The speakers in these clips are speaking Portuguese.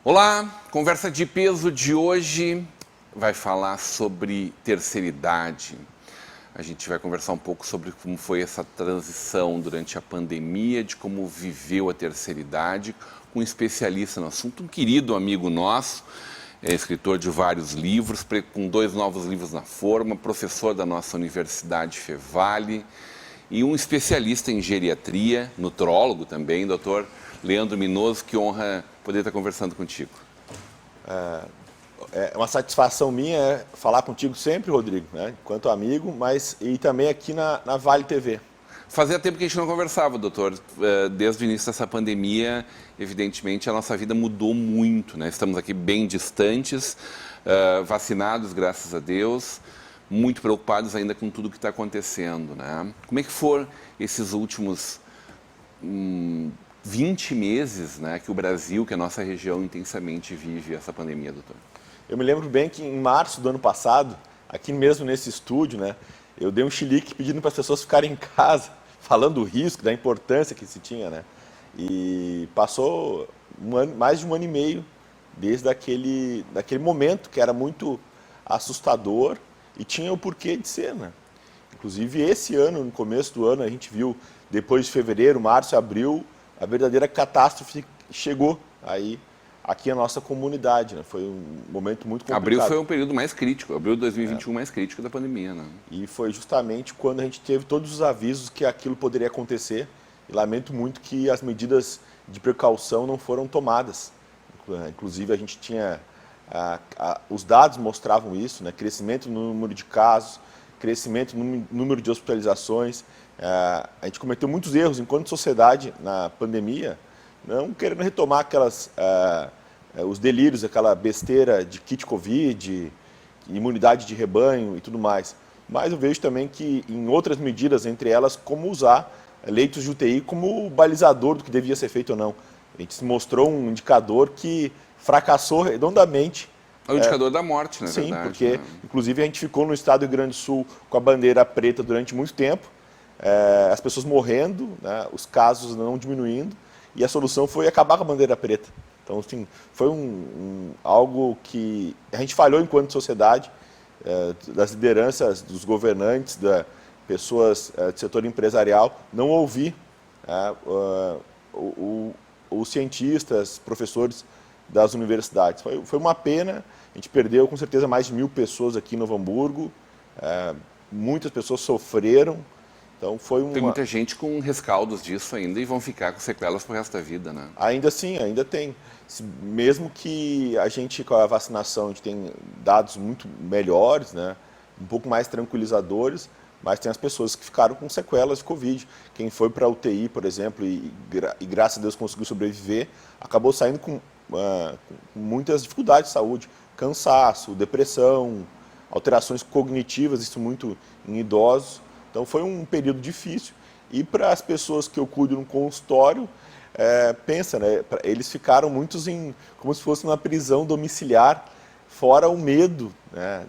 Olá, conversa de peso de hoje vai falar sobre terceira idade. A gente vai conversar um pouco sobre como foi essa transição durante a pandemia, de como viveu a terceira idade, com um especialista no assunto, um querido amigo nosso, escritor de vários livros, com 2 novos livros na forma, professor da nossa Universidade Fevale e um especialista em geriatria, nutrólogo também, doutor Leandro Minoso. Que honra poder estar conversando contigo. É uma satisfação minha falar contigo sempre, Rodrigo, né? Enquanto amigo, mas e também aqui na Vale TV. Fazia tempo que a gente não conversava, doutor. Desde o início dessa pandemia, evidentemente, a nossa vida mudou muito, né? Estamos aqui bem distantes, vacinados, graças a Deus, muito preocupados ainda com tudo que está acontecendo, né? Como é que foram esses últimos 20 meses, né, que o Brasil, que a nossa região intensamente vive essa pandemia, doutor? Eu me lembro bem que em março do ano passado, aqui mesmo nesse estúdio, né, eu dei um chilique pedindo para as pessoas ficarem em casa, falando do risco, da importância que se tinha, né? E passou mais de um ano e meio desde daquele momento que era muito assustador e tinha o porquê de ser, né? Inclusive esse ano, no começo do ano, a gente viu, depois de fevereiro, março e abril, a verdadeira catástrofe chegou aí aqui a nossa comunidade, né? Foi um momento muito complicado. Abril foi um período mais crítico, abril de 2021 mais crítico da pandemia, né? E foi justamente quando a gente teve todos os avisos que aquilo poderia acontecer. E lamento muito que as medidas de precaução não foram tomadas. Inclusive a gente tinha, os dados mostravam isso, né? Crescimento no número de casos, crescimento no número de hospitalizações. A gente cometeu muitos erros enquanto sociedade na pandemia, não querendo retomar os delírios, aquela besteira de kit Covid, imunidade de rebanho e tudo mais. Mas eu vejo também que em outras medidas, entre elas, como usar leitos de UTI como balizador do que devia ser feito ou não. A gente mostrou um indicador que fracassou redondamente. É o indicador da morte, na verdade. Sim, porque né? inclusive a gente ficou no estado do Rio Grande do Sul com a bandeira preta durante muito tempo, as pessoas morrendo, né, os casos não diminuindo, e a solução foi acabar com a bandeira preta. Então, assim, foi algo que a gente falhou enquanto sociedade, das lideranças, dos governantes, das pessoas do setor empresarial, não ouvir os cientistas, professores das universidades. Foi uma pena, a gente perdeu com certeza mais de 1.000 pessoas aqui em Novo Hamburgo, muitas pessoas sofreram. Então Tem muita gente com rescaldos disso ainda e vão ficar com sequelas pro resto da vida, né? Ainda sim, ainda tem. Mesmo que a gente, com a vacinação, a gente tem dados muito melhores, né? Um pouco mais tranquilizadores, mas tem as pessoas que ficaram com sequelas de Covid. Quem foi para a UTI, por exemplo, e graças a Deus conseguiu sobreviver, acabou saindo com muitas dificuldades de saúde, cansaço, depressão, alterações cognitivas, isso muito em idosos. Então foi um período difícil. E para as pessoas que eu cuido no consultório, pensa, né? Eles ficaram muitos como se fosse uma prisão domiciliar, fora o medo, né,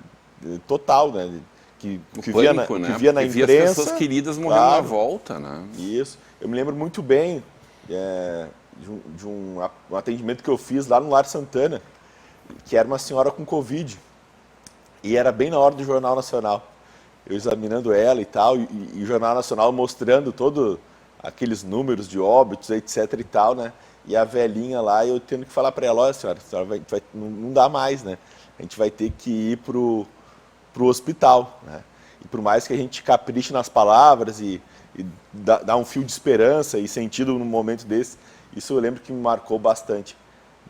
total, né? Que via na imprensa. Via as pessoas queridas morrendo na volta, né? Isso. Eu me lembro muito bem de um atendimento que eu fiz lá no Lar Santana, que era uma senhora com Covid. E era bem na hora do Jornal Nacional. Eu examinando ela e tal, e o Jornal Nacional mostrando todos aqueles números de óbitos, etc e tal, né? E a velhinha lá, eu tendo que falar para ela, olha senhora, não dá mais, né? A gente vai ter que ir pro hospital, né? E por mais que a gente capriche nas palavras e dá um fio de esperança e sentido num momento desse, isso eu lembro que me marcou bastante.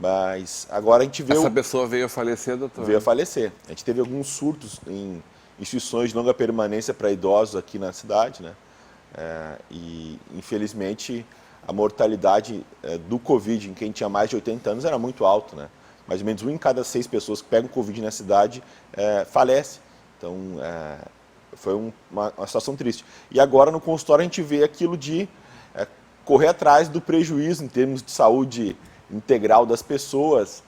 Mas agora a gente vê... Essa pessoa veio a falecer, doutor? Veio a falecer. A gente teve alguns surtos em instituições de longa permanência para idosos aqui na cidade, né? E infelizmente a mortalidade do Covid em quem tinha mais de 80 anos era muito alta, né? Mais ou menos 1 em cada 6 pessoas que pegam Covid na cidade falece. Então foi uma situação triste. E agora no consultório a gente vê aquilo de correr atrás do prejuízo em termos de saúde integral das pessoas,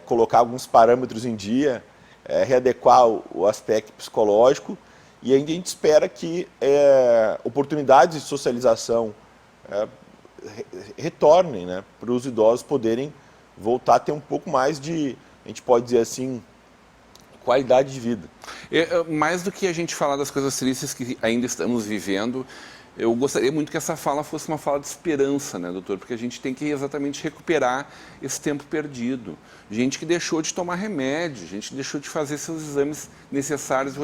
colocar alguns parâmetros em dia, readequar o aspecto psicológico, e ainda a gente espera que oportunidades de socialização retornem, né, para os idosos poderem voltar a ter um pouco mais de, a gente pode dizer assim, qualidade de vida. Mais do que a gente falar das coisas tristes que ainda estamos vivendo, eu gostaria muito que essa fala fosse uma fala de esperança, né, doutor? Porque a gente tem que exatamente recuperar esse tempo perdido. Gente que deixou de tomar remédio, gente que deixou de fazer seus exames necessários.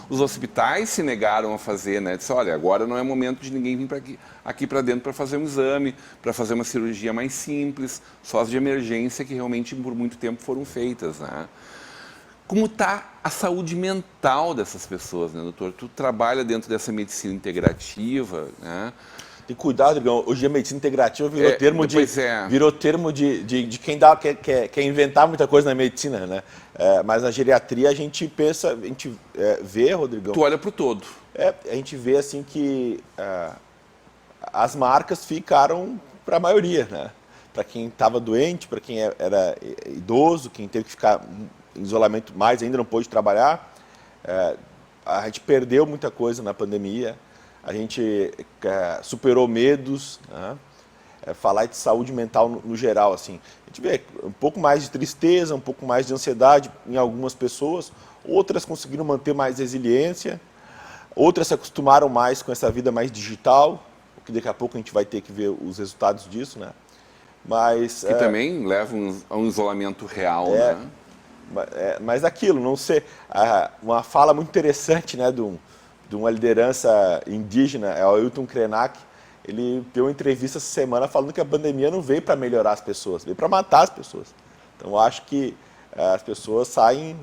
Os hospitais se negaram a fazer, né? Disse, olha, agora não é momento de ninguém vir aqui para dentro para fazer um exame, para fazer uma cirurgia mais simples, só as de emergência que realmente por muito tempo foram feitas, né? Como está a saúde mental dessas pessoas, né, doutor? Tu trabalha dentro dessa medicina integrativa, né? Tem cuidado, Rodrigão. Hoje a medicina integrativa virou termo de quem quer inventar muita coisa na medicina, né? Mas na geriatria a gente pensa, a gente vê, Rodrigão... Tu olha para o todo. A gente vê assim que as marcas ficaram para a maioria, né? Para quem estava doente, para quem era idoso, quem teve que ficar em isolamento mais, ainda não pôde trabalhar. A gente perdeu muita coisa na pandemia, a gente superou medos, né? Falar de saúde mental no geral, assim, a gente vê um pouco mais de tristeza, um pouco mais de ansiedade em algumas pessoas, outras conseguiram manter mais resiliência, outras se acostumaram mais com essa vida mais digital, que daqui a pouco a gente vai ter que ver os resultados disso, né? Mas, que também leva a um isolamento real, né? Mas aquilo, não ser... uma fala muito interessante, né, de uma liderança indígena, é o Ailton Krenak. Ele deu uma entrevista essa semana falando que a pandemia não veio para melhorar as pessoas, veio para matar as pessoas. Então, eu acho que as pessoas saem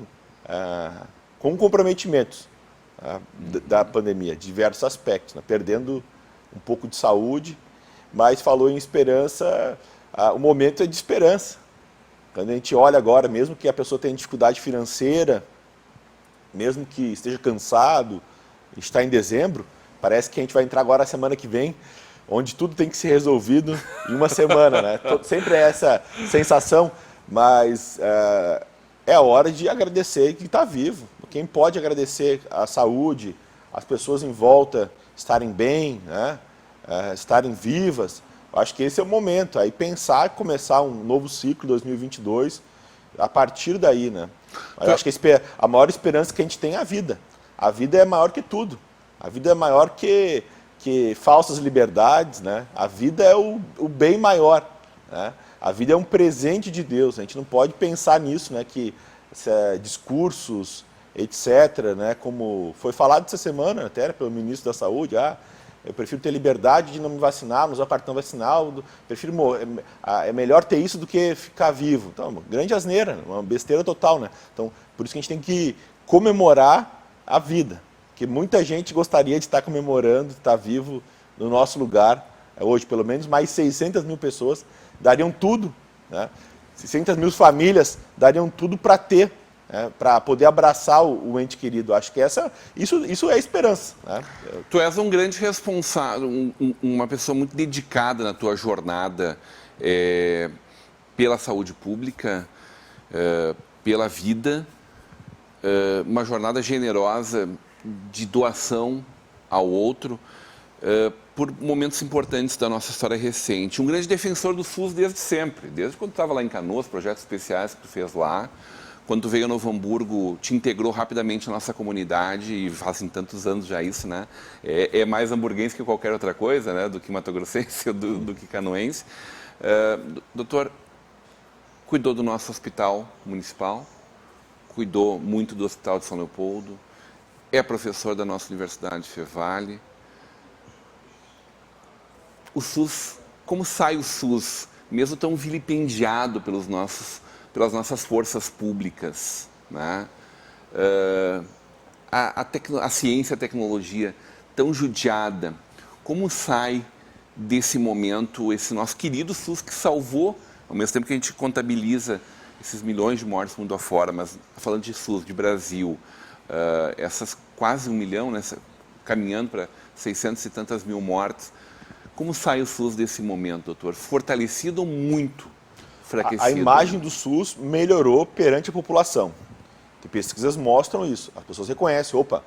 com comprometimentos da pandemia, de diversos aspectos, né, perdendo um pouco de saúde, mas falou em esperança, o momento é de esperança. Quando a gente olha agora, mesmo que a pessoa tenha dificuldade financeira, mesmo que esteja cansado, está em dezembro, parece que a gente vai entrar agora a semana que vem, onde tudo tem que ser resolvido em uma semana, né? Sempre é essa sensação, mas é hora de agradecer que está vivo. Quem pode agradecer a saúde, as pessoas em volta estarem bem, né? Estarem vivas, eu acho que esse é o momento. Aí pensar, começar um novo ciclo 2022, a partir daí, né? Eu acho que a maior esperança que a gente tem é a vida. A vida é maior que tudo. A vida é maior que falsas liberdades, né? A vida é o bem maior, né? A vida é um presente de Deus. A gente não pode pensar nisso, né? Que discursos, etc., né? Como foi falado essa semana até pelo ministro da Saúde, eu prefiro ter liberdade de não me vacinar, não usar cartão vacinal, prefiro é melhor ter isso do que ficar vivo. Então, uma grande asneira, uma besteira total, né? Então, por isso que a gente tem que comemorar a vida, que muita gente gostaria de estar comemorando, de estar vivo no nosso lugar. Hoje, pelo menos, mais 600 mil pessoas dariam tudo, né? 600 mil famílias dariam tudo para ter, para poder abraçar o ente querido. Acho que isso é esperança, né? Tu és um grande responsável, uma pessoa muito dedicada na tua jornada pela saúde pública, pela vida, uma jornada generosa de doação ao outro, por momentos importantes da nossa história recente. Um grande defensor do SUS desde sempre, desde quando estava lá em Canoas, projetos especiais que tu fez lá. Quando tu veio a Novo Hamburgo, te integrou rapidamente na nossa comunidade, e fazem tantos anos já isso, né? É mais hamburguense que qualquer outra coisa, né? Do que matogrossense, do que canoense. Doutor, cuidou do nosso hospital municipal, cuidou muito do Hospital de São Leopoldo, é professor da nossa Universidade Fevale. O SUS, como sai o SUS, mesmo tão vilipendiado pelas nossas forças públicas, né? A ciência e a tecnologia tão judiada, como sai desse momento esse nosso querido SUS que salvou, ao mesmo tempo que a gente contabiliza esses milhões de mortes mundo afora, mas falando de SUS, de Brasil, essas quase 1 milhão, né, caminhando para 600 e tantas mil mortes. Como sai o SUS desse momento, doutor? Fortalecido ou muito enfraquecido? A imagem do SUS melhorou perante a população. Tem pesquisas mostram isso. As pessoas reconhecem, opa,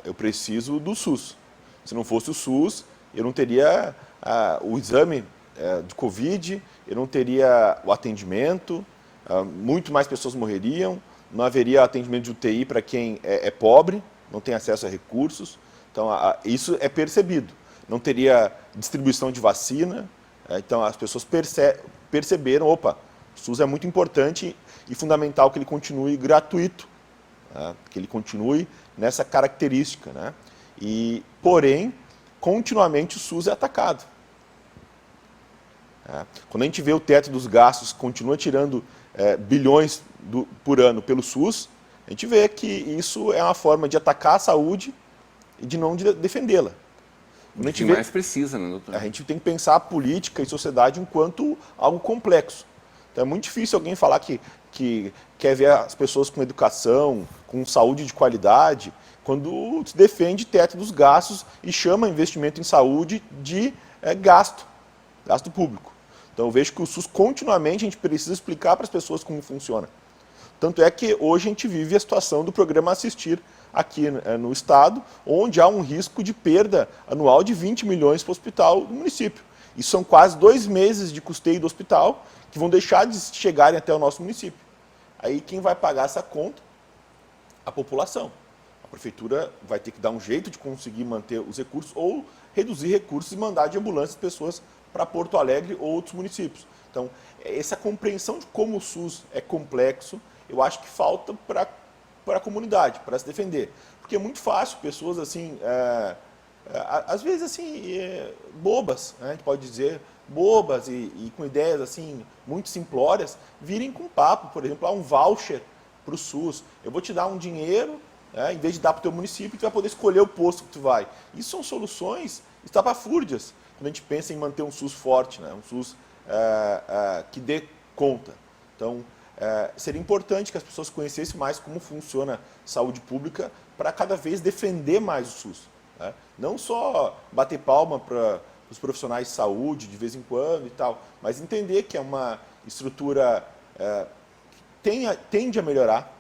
eu preciso do SUS. Se não fosse o SUS, eu não teria o exame de Covid, eu não teria o atendimento, muito mais pessoas morreriam, não haveria atendimento de UTI para quem é pobre, não tem acesso a recursos. Então, isso é percebido. Não teria distribuição de vacina. Então, as pessoas perceberam, opa, o SUS é muito importante e fundamental que ele continue gratuito, né? Que ele continue nessa característica, né? Porém, continuamente o SUS é atacado. Quando a gente vê o teto dos gastos continua tirando bilhões por ano pelo SUS, a gente vê que isso é uma forma de atacar a saúde e de não defendê-la. Quem mais precisa, né, doutor? A gente tem que pensar a política e sociedade enquanto algo complexo. Então é muito difícil alguém falar que quer ver as pessoas com educação, com saúde de qualidade, quando se defende teto dos gastos e chama investimento em saúde de gasto público. Então eu vejo que o SUS continuamente a gente precisa explicar para as pessoas como funciona. Tanto é que hoje a gente vive a situação do programa Assistir aqui no estado, onde há um risco de perda anual de 20 milhões para o hospital do município. Isso são quase 2 meses de custeio do hospital que vão deixar de chegarem até o nosso município. Aí quem vai pagar essa conta? A população. A prefeitura vai ter que dar um jeito de conseguir manter os recursos ou reduzir recursos e mandar de ambulâncias pessoas para Porto Alegre ou outros municípios. Então, essa compreensão de como o SUS é complexo, eu acho que falta para a comunidade, para se defender. Porque é muito fácil pessoas, assim, às vezes, assim, bobas, né, a gente pode dizer, bobas e com ideias, assim, muito simplórias, virem com papo, por exemplo, um voucher para o SUS. Eu vou te dar um dinheiro, em vez de dar para o teu município, tu vai poder escolher o posto que tu vai. Isso são soluções estapafúrdias, quando a gente pensa em manter um SUS forte, né, um SUS que dê conta. Então, seria importante que as pessoas conhecessem mais como funciona a saúde pública para cada vez defender mais o SUS. Né? Não só bater palma para os profissionais de saúde de vez em quando e tal, mas entender que é uma estrutura que tende a melhorar.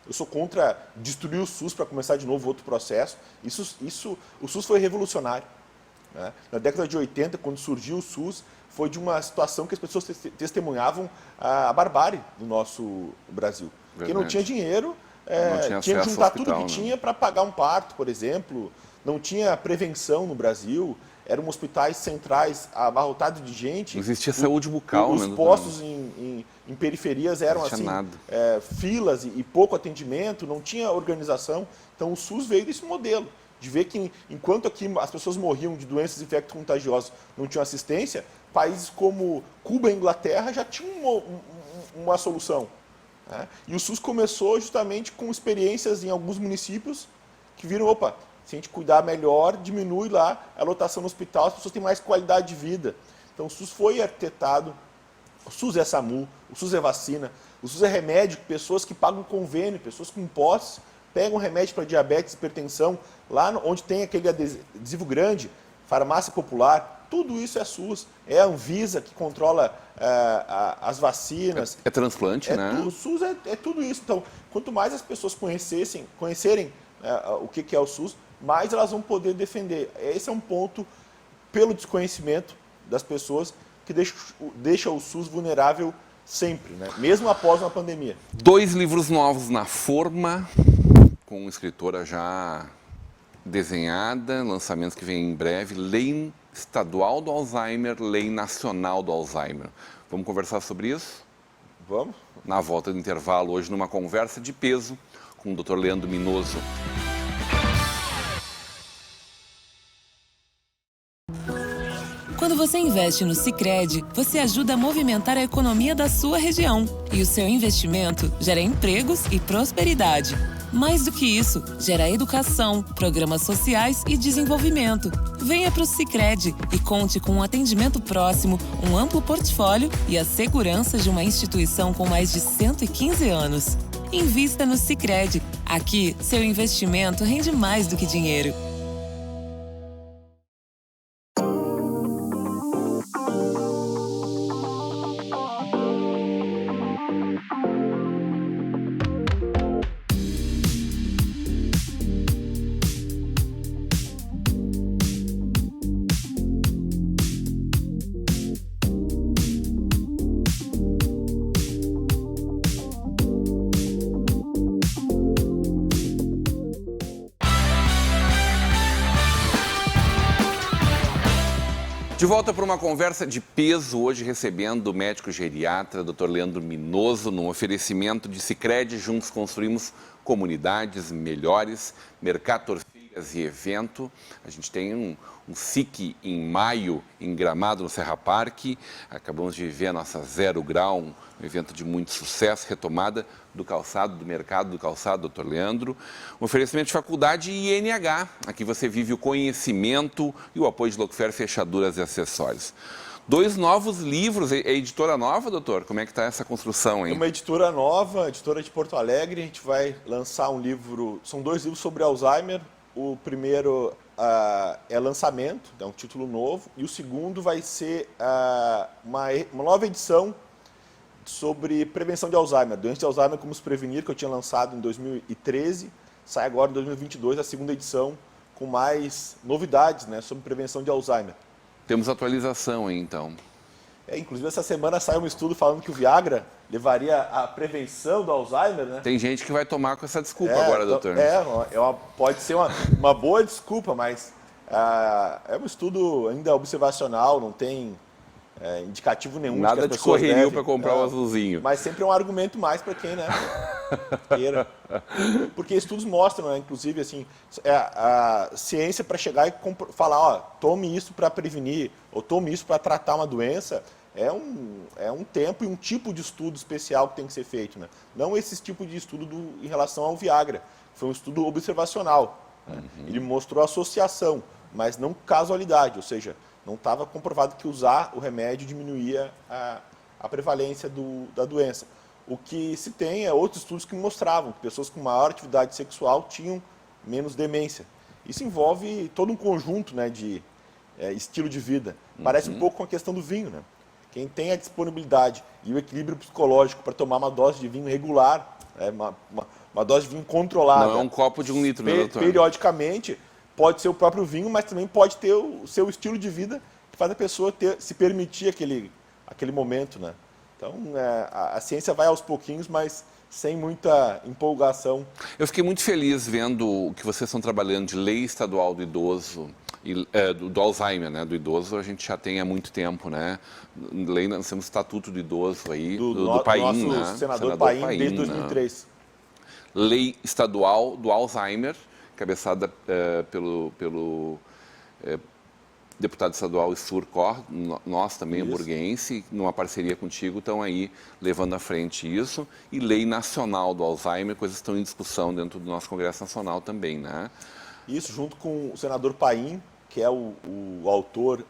Eu sou contra destruir o SUS para começar de novo outro processo. O SUS foi revolucionário. Né? Na década de 80, quando surgiu o SUS, foi de uma situação que as pessoas testemunhavam a barbárie do nosso Brasil. Verdade. Quem não tinha dinheiro tinha que juntar tudo que tinha para pagar um parto, por exemplo. Não tinha prevenção no Brasil. Eram hospitais centrais abarrotados de gente. Não existia saúde bucal. Os postos em periferias eram assim, filas e pouco atendimento, não tinha organização. Então o SUS veio desse modelo, de ver que enquanto aqui as pessoas morriam de doenças infecto-contagiosas, não tinham assistência, países como Cuba e Inglaterra já tinham uma solução. Né? E o SUS começou justamente com experiências em alguns municípios que viram, opa, se a gente cuidar melhor, diminui lá a lotação no hospital, as pessoas têm mais qualidade de vida. Então o SUS foi arquitetado, o SUS é SAMU, o SUS é vacina, o SUS é remédio, pessoas que pagam convênio, pessoas com posses, pegam remédio para diabetes, hipertensão, lá onde tem aquele adesivo grande, farmácia popular, tudo isso é SUS. É a Anvisa que controla as vacinas. É transplante, né? O SUS é tudo isso. Então, quanto mais as pessoas conhecerem o que é o SUS, mais elas vão poder defender. Esse é um ponto, pelo desconhecimento das pessoas, que deixa o SUS vulnerável sempre, né? Mesmo após uma pandemia. 2 livros novos na forma, com escritora já desenhada, lançamentos que vêm em breve, Lei Estadual do Alzheimer, Lei Nacional do Alzheimer. Vamos conversar sobre isso? Vamos. Na volta do intervalo, hoje numa conversa de peso com o Dr. Leandro Minoso. Quando você investe no Sicredi, você ajuda a movimentar a economia da sua região. E o seu investimento gera empregos e prosperidade. Mais do que isso, gera educação, programas sociais e desenvolvimento. Venha para o Sicredi e conte com um atendimento próximo, um amplo portfólio e a segurança de uma instituição com mais de 115 anos. Invista no Sicredi. Aqui, seu investimento rende mais do que dinheiro. De volta para uma conversa de peso, hoje recebendo o médico geriatra, Dr. Leandro Minoso, num oferecimento de Sicredi. Juntos construímos comunidades melhores, Mercado Torcilhas e evento. A gente tem um SIC em maio, em Gramado, no Serra Parque. Acabamos de viver a nossa Zero Grau, um evento de muito sucesso, retomada do calçado, do mercado do calçado, Dr. Leandro. Um oferecimento de faculdade e INH. Aqui você vive o conhecimento e o apoio de Locofer, fechaduras e acessórios. 2 novos livros. É editora nova, doutor? Como é que está essa construção, hein? É uma editora nova, editora de Porto Alegre. A gente vai lançar um livro, são 2 livros sobre Alzheimer. O primeiro é lançamento, é um título novo. E o segundo vai ser uma nova edição sobre prevenção de Alzheimer. Doença de Alzheimer, como se prevenir, que eu tinha lançado em 2013. Sai agora em 2022 a segunda edição, com mais novidades, né, sobre prevenção de Alzheimer. Temos atualização, hein, então. Inclusive, essa semana saiu um estudo falando que o Viagra levaria à prevenção do Alzheimer, né? Tem gente que vai tomar com essa desculpa agora, doutor. Pode ser uma boa desculpa, mas é um estudo ainda observacional, não tem indicativo nenhum. Nada de que de as pessoas correria para comprar o azulzinho. Mas sempre é um argumento mais para quem, né, queira. Porque estudos mostram, né, inclusive, assim, a ciência para chegar e falar, ó, tome isso para prevenir, ou tome isso para tratar uma doença, é um tempo e um tipo de estudo especial que tem que ser feito, né? Não esse tipo de estudo em relação ao Viagra. Foi um estudo observacional. Né? Ele mostrou associação, mas não casualidade, ou seja, não estava comprovado que usar o remédio diminuía a prevalência da doença. O que se tem é outros estudos que mostravam que pessoas com maior atividade sexual tinham menos demência. Isso envolve todo um conjunto, né, de estilo de vida. Parece um pouco com a questão do vinho, né? Quem tem a disponibilidade e o equilíbrio psicológico para tomar uma dose de vinho regular, uma dose de vinho controlada. Não é um copo de 1 litro, né, doutor? Periodicamente, pode ser o próprio vinho, mas também pode ter o seu estilo de vida que faz a pessoa se permitir aquele momento, né? Então, a ciência vai aos pouquinhos, mas sem muita empolgação. Eu fiquei muito feliz vendo o que vocês estão trabalhando de lei estadual do idoso, do Alzheimer, né? Do idoso a gente já tem há muito tempo, né? Nós temos o Estatuto do Idoso aí, do Paim, nosso né? senador Paim, desde 2003. Lei estadual do Alzheimer, cabeçada pelo deputado estadual Isur Cor, nós também, hamburguense, numa parceria contigo, estão aí levando à frente isso. E lei nacional do Alzheimer, coisas estão em discussão dentro do nosso Congresso Nacional também, né? Isso, junto com o senador Paim, que é o autor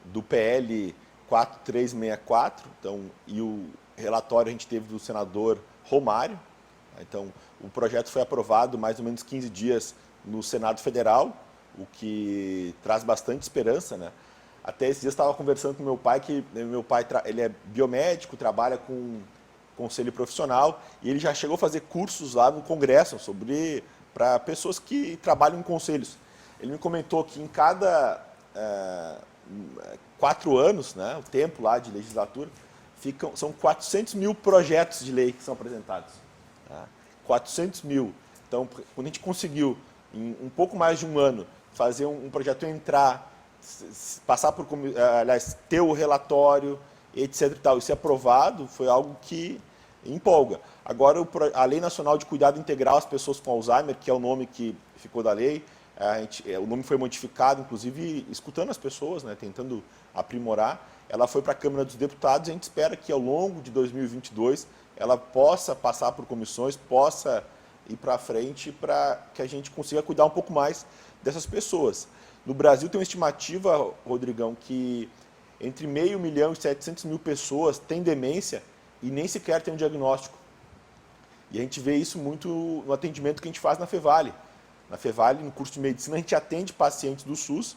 do PL 4364, então, e o relatório a gente teve do senador Romário. Então, o projeto foi aprovado mais ou menos 15 dias no Senado Federal, o que traz bastante esperança, né? Até esses dias estava conversando com meu pai, que meu pai ele é biomédico, trabalha com conselho profissional, e ele já chegou a fazer cursos lá no Congresso para pessoas que trabalham em conselhos. Ele me comentou que em cada 4 anos, né, o tempo lá de legislatura, são 400 mil projetos de lei que são apresentados. Tá? 400 mil. Então, quando a gente conseguiu, em um pouco mais de um ano, fazer um projeto entrar, passar por, aliás, ter o relatório, etc. e tal, e ser aprovado, foi algo que empolga. Agora, a Lei Nacional de Cuidado Integral às Pessoas com Alzheimer, que é o nome que ficou da lei, o nome foi modificado, inclusive escutando as pessoas, né, tentando aprimorar. Ela foi para a Câmara dos Deputados e a gente espera que ao longo de 2022 ela possa passar por comissões, possa ir para frente para que a gente consiga cuidar um pouco mais dessas pessoas. No Brasil tem uma estimativa, Rodrigão, que entre 500 mil e 700 mil pessoas têm demência e nem sequer têm um diagnóstico. E a gente vê isso muito no atendimento que a gente faz na Fevale. Na Fevale, no curso de medicina, a gente atende pacientes do SUS,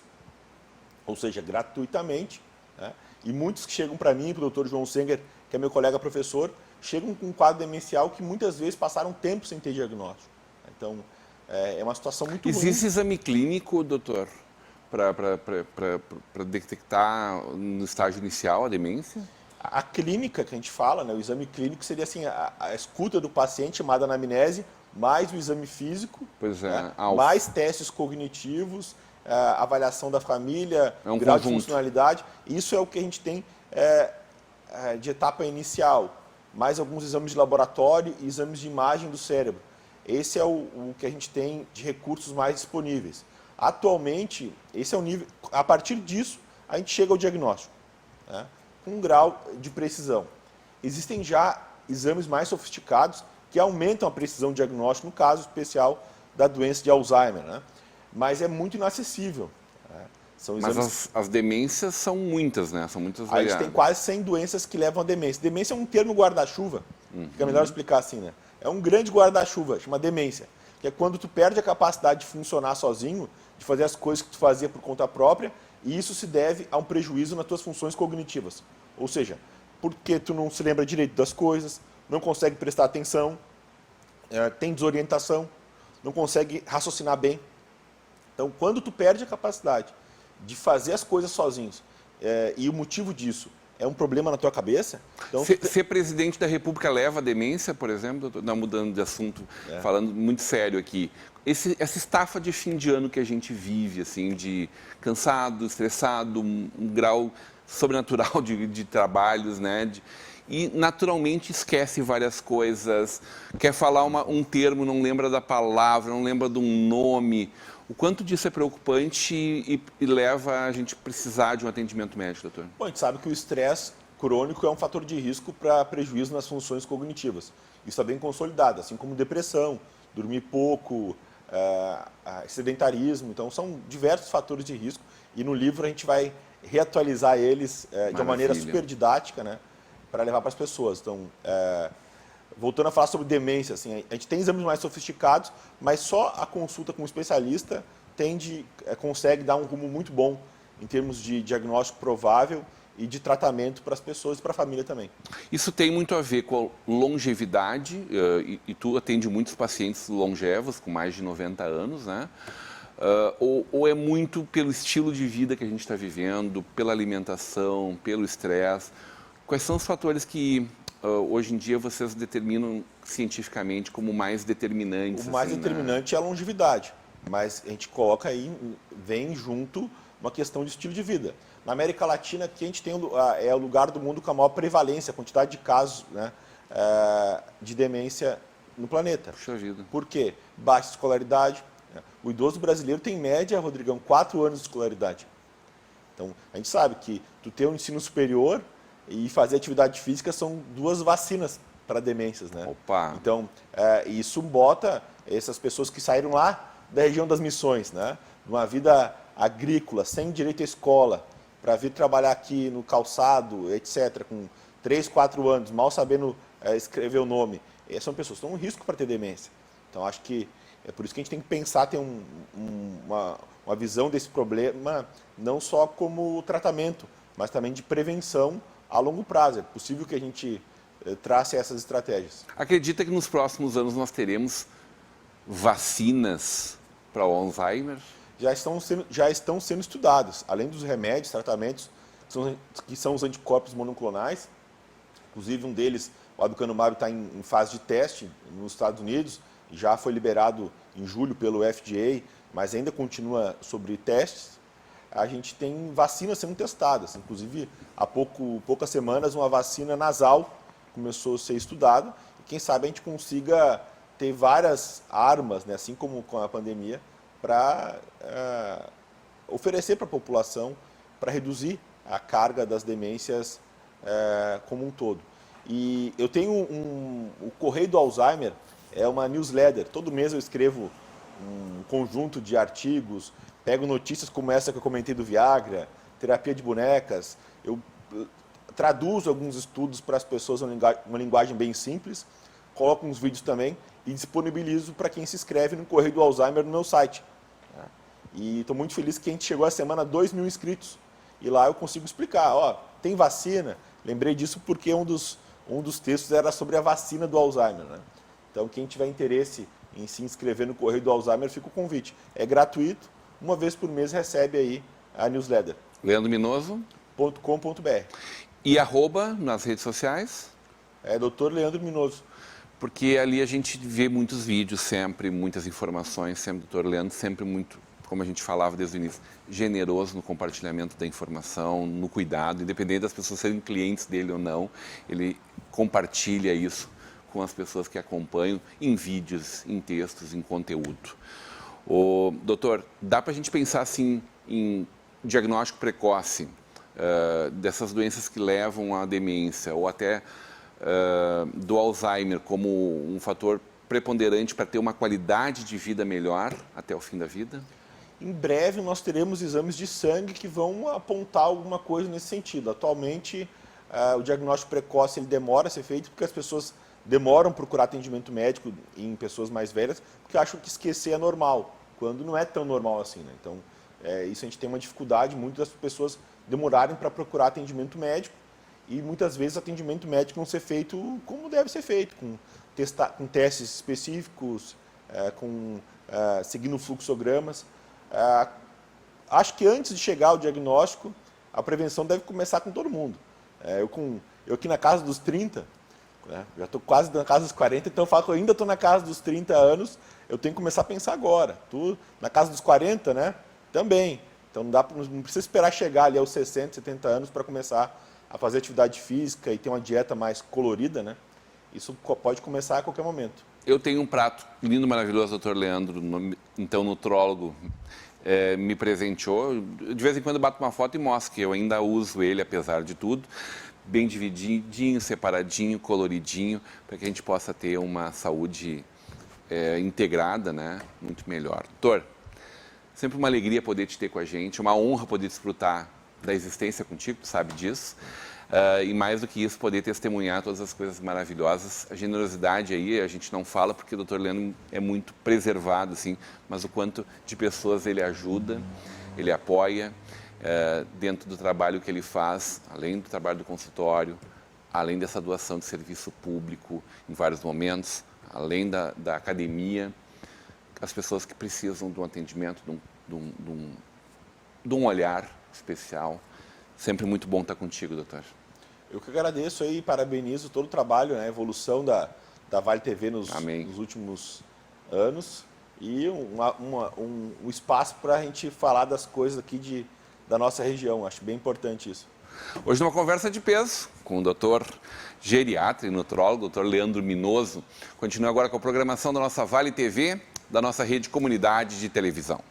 ou seja, gratuitamente, né? E muitos que chegam para mim, para o Dr. João Senger, que é meu colega professor, chegam com um quadro demencial que muitas vezes passaram tempo sem ter diagnóstico. Então, é uma situação muito ruim. Existe exame clínico, doutor, para detectar no estágio inicial a demência? A clínica que a gente fala, né, o exame clínico seria assim, a escuta do paciente, chamada anamnese, mais o exame físico, Pois é, né, mais testes cognitivos, a avaliação da família, grau de funcionalidade. Isso é o que a gente tem de etapa inicial, mais alguns exames de laboratório e exames de imagem do cérebro. Esse é o que a gente tem de recursos mais disponíveis. Atualmente, esse é o nível. A partir disso, a gente chega ao diagnóstico, né, com um grau de precisão. Existem já exames mais sofisticados que aumentam a precisão diagnóstica, no caso especial da doença de Alzheimer, né? Mas é muito inacessível. Né? São exames... Mas as demências são muitas, né? São muitas variadas. A gente tem quase 100 doenças que levam a demência. Demência é um termo guarda-chuva, fica melhor explicar assim, né? É um grande guarda-chuva, chama demência, que é quando tu perde a capacidade de funcionar sozinho, de fazer as coisas que tu fazia por conta própria, e isso se deve a um prejuízo nas tuas funções cognitivas. Ou seja, porque tu não se lembra direito das coisas, não consegue prestar atenção, tem desorientação, não consegue raciocinar bem. Então, quando tu perde a capacidade de fazer as coisas sozinhos, e o motivo disso é um problema na tua cabeça... Então, ser presidente da República leva a demência, por exemplo? Não, mudando de assunto, falando muito sério aqui. Essa estafa de fim de ano que a gente vive, assim, de cansado, estressado, um grau sobrenatural de trabalhos, né? E naturalmente esquece várias coisas, quer falar um termo, não lembra da palavra, não lembra de um nome. O quanto disso é preocupante e leva a gente a precisar de um atendimento médico, doutor? Bom, a gente sabe que o estresse crônico é um fator de risco para prejuízo nas funções cognitivas. Isso é bem consolidado, assim como depressão, dormir pouco, sedentarismo. Então, são diversos fatores de risco e no livro a gente vai reatualizar eles de uma maneira super didática, né, para levar para as pessoas. Então, voltando a falar sobre demência, assim, a gente tem exames mais sofisticados, mas só a consulta com um especialista consegue dar um rumo muito bom em termos de diagnóstico provável e de tratamento para as pessoas e para a família também. Isso tem muito a ver com a longevidade, e tu atende muitos pacientes longevos, com mais de 90 anos, né? Ou é muito pelo estilo de vida que a gente está vivendo, pela alimentação, pelo estresse? Quais são os fatores que hoje em dia vocês determinam cientificamente como mais determinantes? O mais determinante é a longevidade, mas a gente coloca aí, vem junto uma questão de estilo de vida. Na América Latina, aqui a gente tem o lugar do mundo com a maior prevalência, a quantidade de casos, né, de demência no planeta. Puxa vida. Por quê? Baixa escolaridade. O idoso brasileiro tem, em média, Rodrigão, 4 anos de escolaridade. Então, a gente sabe que tu ter um ensino superior e fazer atividade física são 2 vacinas para demências, né? Opa! Então, isso bota essas pessoas que saíram lá da região das missões, né, numa vida agrícola, sem direito à escola, para vir trabalhar aqui no calçado, etc., com 3, 4 anos, mal sabendo escrever o nome. São pessoas que estão em risco para ter demência. Então, acho que é por isso que a gente tem que pensar, ter uma visão desse problema, não só como tratamento, mas também de prevenção a longo prazo. É possível que a gente trace essas estratégias. Acredita que nos próximos anos nós teremos vacinas para o Alzheimer? Já estão sendo estudados, além dos remédios, tratamentos, que são os anticorpos monoclonais. Inclusive, um deles, o aducanumab, está em fase de teste nos Estados Unidos, já foi liberado em julho pelo FDA, mas ainda continua sobre testes. A gente tem vacinas sendo testadas, inclusive há poucas semanas uma vacina nasal começou a ser estudada, e quem sabe a gente consiga ter várias armas, né, assim como com a pandemia, para oferecer para a população, para reduzir a carga das demências como um todo. E eu tenho o Correio do Alzheimer, é uma newsletter. Todo mês eu escrevo um conjunto de artigos, pego notícias como essa que eu comentei do Viagra, terapia de bonecas. Eu traduzo alguns estudos para as pessoas uma linguagem bem simples, coloco uns vídeos também e disponibilizo para quem se inscreve no Correio do Alzheimer no meu site. E estou muito feliz que a gente chegou a semana a 2.000 inscritos. E lá eu consigo explicar, tem vacina? Lembrei disso porque um dos textos era sobre a vacina do Alzheimer, né? Então, quem tiver interesse em se inscrever no Correio do Alzheimer, fica o convite. É gratuito, uma vez por mês recebe aí a newsletter. leandrominoso.com.br. E @ nas redes sociais? É Dr. Leandro Minoso. Porque ali a gente vê muitos vídeos sempre, muitas informações, sempre Dr. Leandro, sempre muito, como a gente falava desde o início, generoso no compartilhamento da informação, no cuidado, independente das pessoas serem clientes dele ou não, ele compartilha isso com as pessoas que acompanham em vídeos, em textos, em conteúdo. Doutor, dá para a gente pensar assim em diagnóstico precoce dessas doenças que levam à demência ou até do Alzheimer como um fator preponderante para ter uma qualidade de vida melhor até o fim da vida? Em breve nós teremos exames de sangue que vão apontar alguma coisa nesse sentido. Atualmente o diagnóstico precoce ele demora a ser feito porque as pessoas demoram a procurar atendimento médico em pessoas mais velhas porque acham que esquecer é normal, quando não é tão normal assim, né? Então, isso a gente tem uma dificuldade, muitas pessoas demorarem para procurar atendimento médico e muitas vezes o atendimento médico não ser feito como deve ser feito, com testes específicos, seguindo fluxogramas. Acho que antes de chegar ao diagnóstico, a prevenção deve começar com todo mundo. Eu aqui na casa dos 30, já estou quase na casa dos 40, então eu falo que eu ainda estou na casa dos 30 anos, eu tenho que começar a pensar agora. Tu, na casa dos 40, né? Também. Então não precisa esperar chegar ali aos 60, 70 anos para começar a fazer atividade física e ter uma dieta mais colorida, né? Isso pode começar a qualquer momento. Eu tenho um prato lindo, maravilhoso, Dr. Leandro, então nutrólogo, me presenteou. De vez em quando eu bato uma foto e mostro que eu ainda uso ele, apesar de tudo. Bem divididinho, separadinho, coloridinho, para que a gente possa ter uma saúde integrada, né? Muito melhor. Doutor, sempre uma alegria poder te ter com a gente, uma honra poder desfrutar da existência contigo, tu sabe disso. E mais do que isso, poder testemunhar todas as coisas maravilhosas. A generosidade aí, a gente não fala porque o Dr. Leandro é muito preservado, assim, mas o quanto de pessoas ele ajuda, ele apoia, dentro do trabalho que ele faz, além do trabalho do consultório, além dessa doação de serviço público em vários momentos, além da academia, as pessoas que precisam de um atendimento, de um olhar especial. Sempre muito bom estar contigo, doutor. Eu que agradeço aí, parabenizo todo o trabalho, né, a evolução da Vale TV nos últimos anos e um espaço para a gente falar das coisas aqui da nossa região. Acho bem importante isso. Hoje numa conversa de peso com o doutor geriatra e nutrólogo, doutor Leandro Minoso. Continua agora com a programação da nossa Vale TV, da nossa rede comunidade de televisão.